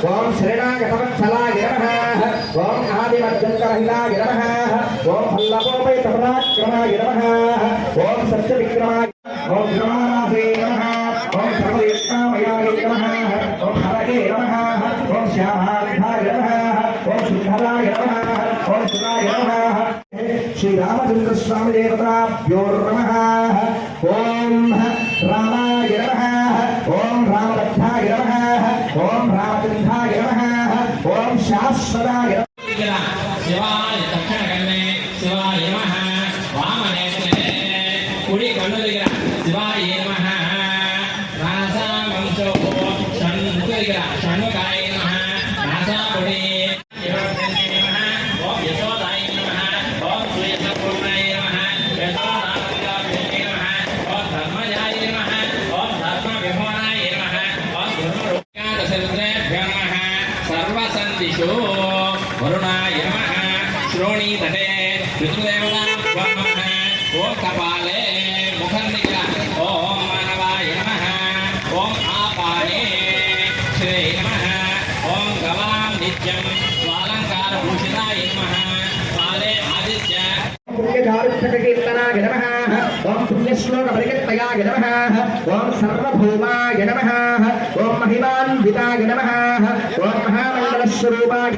ओम शरणागतवत्सलाय नमः। ओम आदिमद्यन्तरहिताय नमः। ओम फल्लवोपैतपराक्रमाय नमः। ओम सत्यविक्रमाय ओम विक्रमानाथे नमः। ओम सर्वयज्ञामयाय नमः। ओम हरये नमः। ओम श्यामाय नमः। ओम सुंदराय नमः। ओम सुराय नमः। श्री रामचंद्र स्वामी देवताभ्यो नमः। ओम रामाय नमः। ओम रामभद्राय नमः। ओम रामचंद्राय नमः। ओम शाश्वताय शिवाय दक्षिण कन्ने शिवाय नमः। वामनेश्वरे कुड़ी कन्नुदिगर शिवाय नमः। रासा वंशो षण्मुखदिगर षण्मुखाय नमः। रासा कुड़ी ओम यशोदाय नमः। ओम श्रीयशपूर्णाय नमः। यशोदाय नमः। ओम धर्मजाय नमः। ओम धर्मविभवाय नमः। ओम धर्मरूपादशरुद्रेभ्यो नमः। सर्वसन्दिषु वरुणाय नमः। श्रोणीतटे पितृदेवताभ्यो नमः। ओम कपाले मुखनिग्रह ओम मानवाय नमः। ओम आपाने श्री नमः। ओम गवां नित्यं स्वालंकारभूषिताय नमः। काले आदित्य पुण्यचारुष्टकीर्तनाय नमः। ओम पुण्यश्लोकपरिकीर्तयाय नमः। ओम सर्वभौमाय नमः। ओम महिमान्विताय नमः। ओम महामण्डलस्वरूपाय